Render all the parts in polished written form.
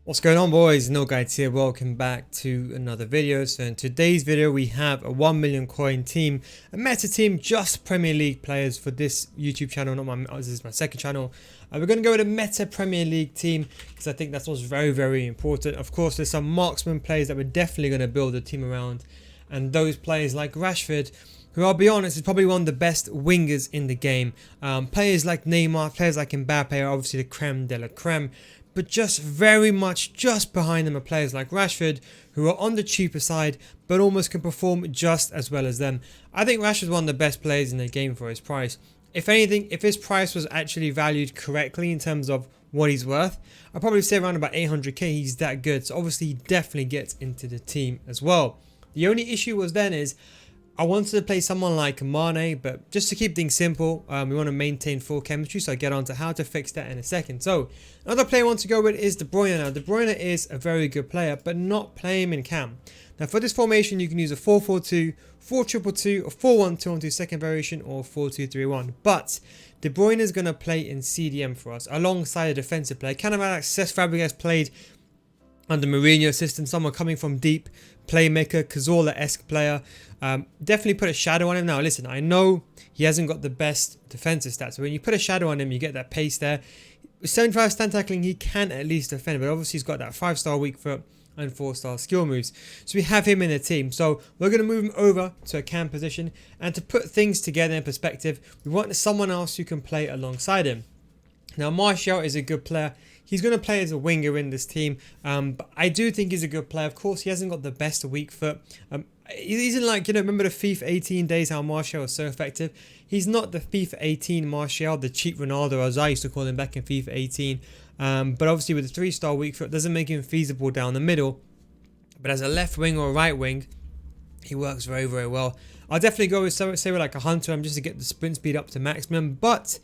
What's going on, boys? NealGuides here. Welcome back to another video. So in today's video we have a 1 million coin team, a meta team, just Premier League players for this YouTube channel. This is my second channel. We're going to go with a meta Premier League team because I think that's what's very important. Of course, there's some marksman players that we're definitely going to build a team around, and those players like Rashford, who I'll be honest is probably one of the best wingers in the game. Players like Neymar, players like Mbappe are obviously the creme de la creme. But just very much just behind them are players like Rashford, who are on the cheaper side but almost can perform just as well as them. I think Rashford's one of the best players in the game for his price. If anything, if his price was actually valued correctly in terms of what he's worth, I'd probably say around about 800k. He's that good, so obviously he definitely gets into the team as well. The only issue was then is I wanted to play someone like Mane, but just to keep things simple, we want to maintain full chemistry, so I'll get on to how to fix that in a second. So, another player I want to go with is Broiler. Now, Broiler is a very good player, but not play him in cam. Now, for this formation, you can use a 4-4-2, 4-2-2, a 4-1-2-1-2 second variation, or 4-2-3-1. But De Bruyne is going to play in CDM for us, alongside a defensive player. Kind of like Cesc Fabregas played under Mourinho system, someone coming from deep, playmaker, Cazorla-esque player. Definitely put a shadow on him. Now listen, I know he hasn't got the best defensive stats, so when you put a shadow on him, you get that pace there. With 75 stand tackling, he can at least defend, but obviously he's got that 5-star weak foot and 4-star skill moves. So we have him in the team. So we're going to move him over to a cam position, and to put things together in perspective, we want someone else who can play alongside him. Now Martial is a good player. He's going to play as a winger in this team, but I do think he's a good player. Of course, he hasn't got the best weak foot. He's in, like, remember the FIFA 18 days how Martial was so effective? He's not the FIFA 18 Martial, the cheap Ronaldo, as I used to call him back in FIFA 18. But obviously with the 3-star weak foot, doesn't make him feasible down the middle. But as a left wing or right wing, he works very well. I'll definitely go with, say with like a Hunter, just to get the sprint speed up to maximum. But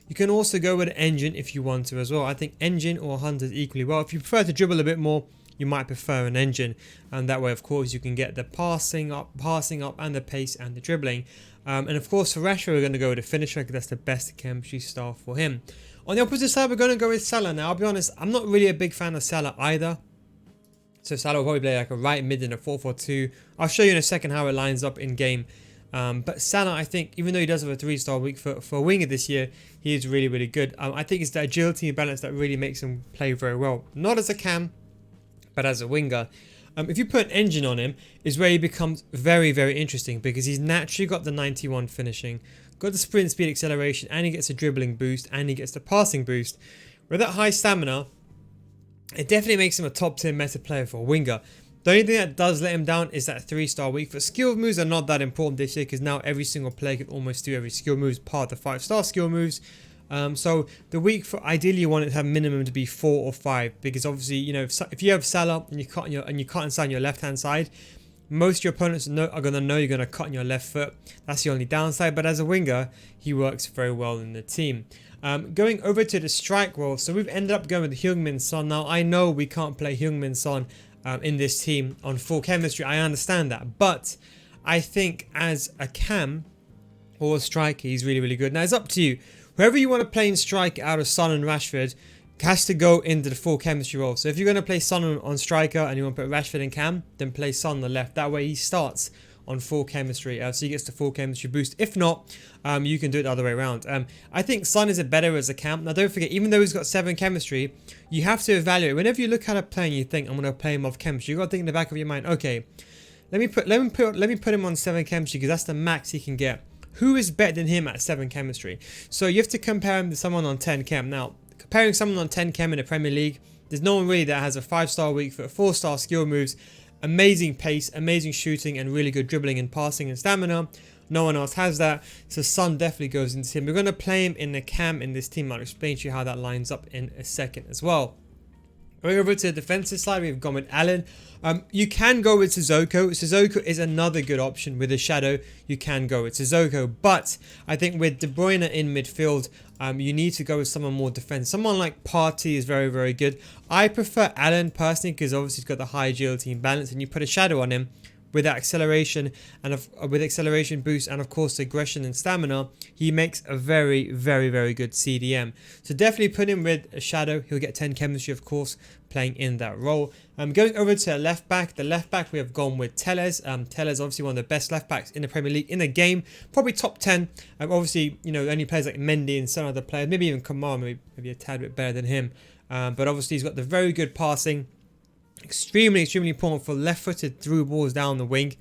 you can also go with an Engine if you want to as well. I think Engine or Hunter is equally well. If you prefer to dribble a bit more, you might prefer an Engine, and that way of course you can get the passing up and the pace and the dribbling. And of course for Rashford we're going to go with a finisher because that's the best chemistry style for him. On the opposite side we're going to go with Salah. Now I'll be honest, I'm not really a big fan of Salah either. So Salah will probably play like a right mid in a 4-4-2. I'll show you in a second how it lines up in game. But Salah, I think, even though he does have a 3-star weak foot for a winger this year, he is really good. I think it's the agility and balance that really makes him play very well. Not as a cam, but as a winger. If you put an Engine on him, is where he becomes very interesting, because he's naturally got the 91 finishing, got the sprint speed acceleration, and he gets a dribbling boost, and he gets the passing boost. With that high stamina, it definitely makes him a top tier meta player for a winger. The only thing that does let him down is that 3-star weak foot. Skill moves are not that important this year, because now every single player can almost do every skill move part of the 5-star skill moves. So the weak foot, ideally you want it to have minimum to be 4 or 5, because obviously, if you have Salah and you cut inside your left hand side, most of your opponents are going to know you're going to cut on your left foot. That's the only downside, but as a winger he works very well in the team. Going over to the strike role, so we've ended up going with Heung-min Son. Now I know we can't play Heung-min Son in this team on full chemistry, I understand that, but I think as a cam or a striker he's really good. Now it's up to you. Whoever you want to play in strike out of Son and Rashford has to go into the full chemistry role. So if you're going to play Son on striker and you want to put Rashford in cam, then play Son on the left. That way he starts on full chemistry, so he gets the full chemistry boost. If not, you can do it the other way around. I think Son is a better as a cam. Now don't forget, even though he's got 7 chemistry, you have to evaluate. Whenever you look at a player and you think, I'm going to play him off chemistry, you've got to think in the back of your mind, okay, let me put him on 7 chemistry because that's the max he can get. Who is better than him at 7 chemistry? So you have to compare him to someone on 10 chem. Now, comparing someone on 10 chem in the Premier League, there's no one really that has a 5-star weak foot, 4-star skill moves, amazing pace, amazing shooting, and really good dribbling and passing and stamina. No one else has that, so Son definitely goes into him. We're going to play him in the cam in this team. I'll explain to you how that lines up in a second as well. Going over to the defensive side, we've gone with Allen. You can go with Sissoko. Sissoko is another good option with a shadow. You can go with Sissoko, but I think with De Bruyne in midfield, you need to go with someone more defensive. Someone like Partey is very good. I prefer Allen personally because obviously he's got the high agility and balance, and you put a shadow on him, with that acceleration and with acceleration boost and of course aggression and stamina, he makes a very, very, very good CDM. So definitely put him with a Shadow. He'll get 10 chemistry, of course, playing in that role. Going over to left back, the left back we have gone with Telles. Telles obviously one of the best left backs in the Premier League in the game, probably top 10. Obviously, you know, only players like Mendy and some other players, maybe even Kamara, maybe a tad bit better than him. But obviously he's got the very good passing, extremely important for left-footed through balls down the wing.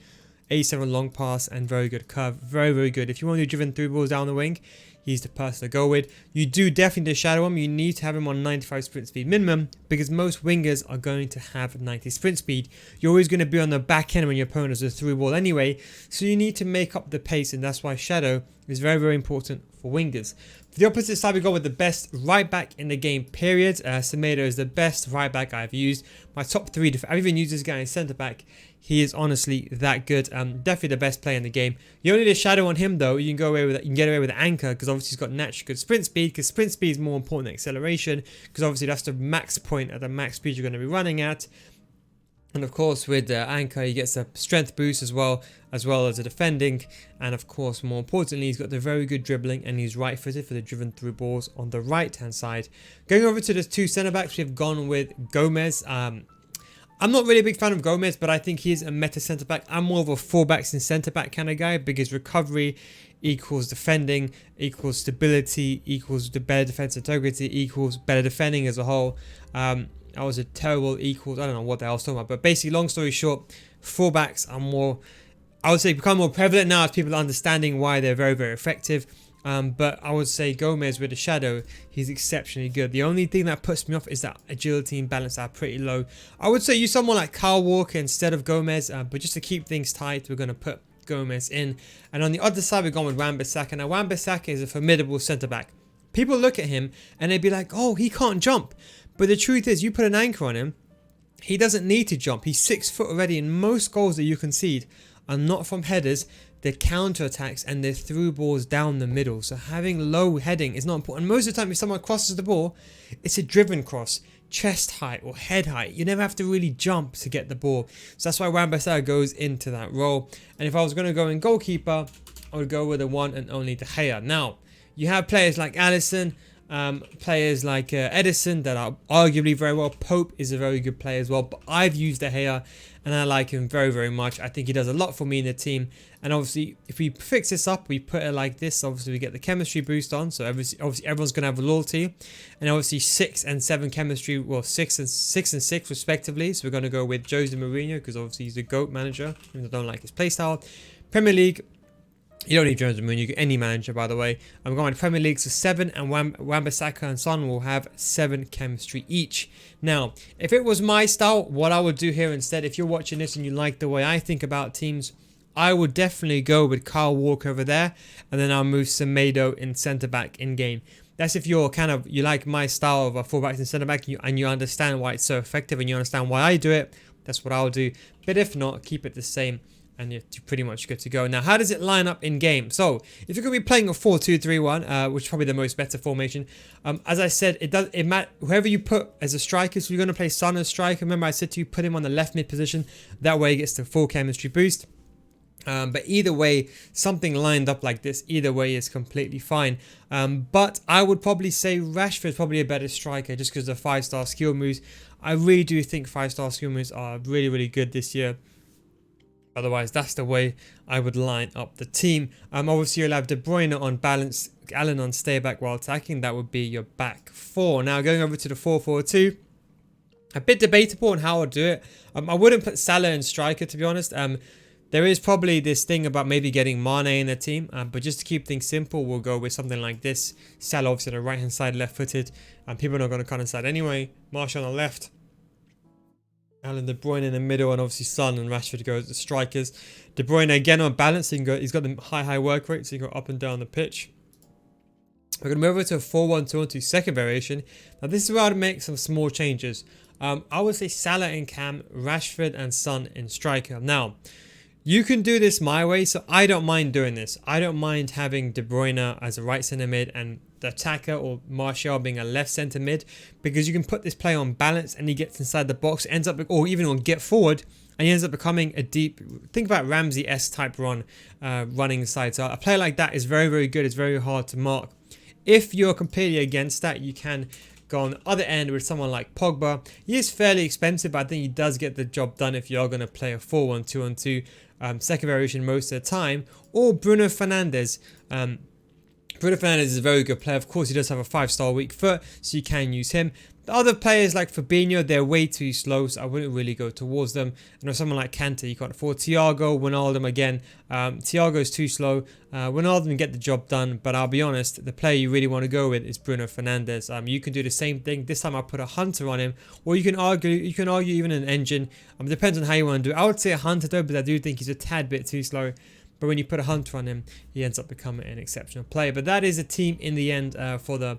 87 long pass and very good curve, very, very good. If you want to do driven through balls down the wing, he's the person to go with. You do definitely shadow him. You need to have him on 95 sprint speed minimum because most wingers are going to have 90 sprint speed. You're always going to be on the back end when your opponent is a through ball anyway, so you need to make up the pace, and that's why shadow is very, very important for wingers. For the opposite side, we go with the best right back in the game, period. Semedo is the best right back I've used. My top 3, I've even used this guy in centre back. He is honestly that good. Definitely the best player in the game. You only need a shadow on him though. You can go away with, you can get away with Anchor because obviously he's got naturally good sprint speed. Because sprint speed is more important than acceleration. Because obviously that's the max point at the max speed you're going to be running at. And of course with Anchor he gets a strength boost as well as a defending, and of course more importantly he's got the very good dribbling and he's right footed for the driven through balls on the right hand side. Going over to the 2 centre backs, we've gone with Gomez. I'm not really a big fan of Gomez, but I think he's a meta centre back. I'm more of a fullbacks and centre back kind of guy because recovery equals defending equals stability equals the better defense integrity equals better defending as a whole. I was a terrible equals, I don't know what the hell I was talking about, but basically long story short, fullbacks are more, I would say, become more prevalent now as people are understanding why they're very, very effective. But I would say Gomez with a shadow, he's exceptionally good. The only thing that puts me off is that agility and balance are pretty low. I would say use someone like Kyle Walker instead of Gomez, but just to keep things tight, we're going to put Gomez in. And on the other side, we're going with Wan-Bissaka. Now, Wan-Bissaka is a formidable centre-back. People look at him and they'd be like, oh, he can't jump. But the truth is, you put an anchor on him, he doesn't need to jump. He's 6 foot already, and most goals that you concede are not from headers, they're counter attacks and they're through balls down the middle. So having low heading is not important. Most of the time if someone crosses the ball, it's a driven cross, chest height or head height. You never have to really jump to get the ball. So that's why Wan-Bissaka goes into that role. And if I was going to go in goalkeeper, I would go with the one and only De Gea. Now, you have players like Alisson, players like Edison that are arguably very well. Pope is a very good player as well, but I've used De Gea and I like him very, very much. I think he does a lot for me in the team, and obviously if we fix this up, we put it like this, obviously we get the chemistry boost on, so obviously everyone's going to have a loyalty, and obviously 6 and 7 chemistry, well 6 and 6 respectively. So we're going to go with Jose Mourinho because obviously he's the GOAT manager, even though I don't like his playstyle. Premier League, you don't need Jones and Moon, you get any manager by the way. I'm going to Premier League, so 7, and Wan-Bissaka and Son will have 7 chemistry each. Now, if it was my style, what I would do here instead, if you're watching this and you like the way I think about teams, I would definitely go with Kyle Walker over there, and then I'll move Semedo in centre back in game. That's if you're you like my style of a fullback and centre back, and you understand why it's so effective and you understand why I do it. That's what I'll do. But if not, keep it the same, and you're pretty much good to go. Now, how does it line up in game? So, if you're going to be playing a 4-2-3-1, which is probably the most better formation, as I said, it matters whoever you put as a striker. So, you're going to play Son as striker. Remember, I said to you, put him on the left mid position. That way, he gets the full chemistry boost. But either way, something lined up like this, either way is completely fine. But I would probably say Rashford is probably a better striker just because of the 5-star skill moves. I really do think 5-star skill moves are really, really good this year. Otherwise, that's the way I would line up the team. Obviously, you'll have De Bruyne on balance, Allen on stay back while attacking. That would be your back 4. Now, going over to the 4-4-2. A bit debatable on how I'll do it. I wouldn't put Salah in striker, to be honest. There is probably this thing about maybe getting Mane in the team. But just to keep things simple, we'll go with something like this. Salah obviously on the right-hand side, left-footed. And people are not going to cut inside anyway. Martial on the left. Alan De Bruyne in the middle, and obviously Son and Rashford go as the strikers. De Bruyne again on balance, so he's got the high work rate, so he can go up and down the pitch. We're going to move over to a 4-1-2-1-2 second variation. Now this is where I'd make some small changes. I would say Salah in cam, Rashford and Son in striker. Now, You can do this my way, so I don't mind doing this. I don't mind having De Bruyne as a right centre mid and the attacker or Martial being a left centre mid, because you can put this player on balance and he gets inside the box, ends up, or even on get forward, and he ends up becoming a deep, think about Ramsey-esque type running inside. So a player like that is very, very good. It's very hard to mark. If you're completely against that, you can go on the other end with someone like Pogba. He is fairly expensive, but I think he does get the job done if you're going to play a 4-1-2-on-2 second variation most of the time. Or Bruno Fernandez. Bruno Fernandez is a very good player. Of course, he does have a 5-star weak foot, so you can use him. The other players like Fabinho, they're way too slow, so I wouldn't really go towards them. And with someone like Kante, you can't afford Thiago, Wijnaldum again. Thiago is too slow. Wijnaldum can get the job done, but I'll be honest, the player you really want to go with is Bruno Fernandez. You can do the same thing. This time I'll put a Hunter on him, or you can argue even an Engine. It depends on how you want to do it. I would say a Hunter though, but I do think he's a tad bit too slow. But when you put a Hunter on him, he ends up becoming an exceptional player. But that is a team in the end for the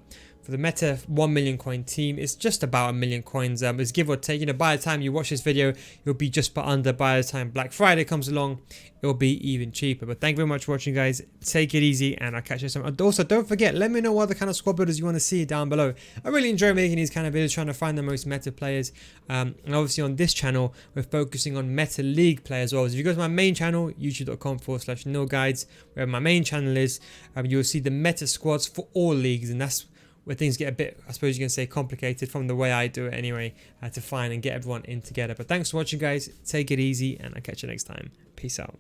meta 1 million coin team. It's just about 1 million coins. It's give or take. You know, by the time you watch this video, it'll be just put under. By the time Black Friday comes along, it'll be even cheaper. But thank you very much for watching, guys. Take it easy, and I'll catch you soon. Also, don't forget, let me know what other kind of squad builders you want to see down below. I really enjoy making these kind of videos, trying to find the most meta players. And obviously on this channel, we're focusing on meta league players as well. So if you go to my main channel, youtube.com/NealGuides, where my main channel is, you'll see the meta squads for all leagues, and that's where things get a bit, I suppose you can say, complicated from the way I do it anyway, to find and get everyone in together. But thanks for watching, guys. Take it easy, and I'll catch you next time. Peace out.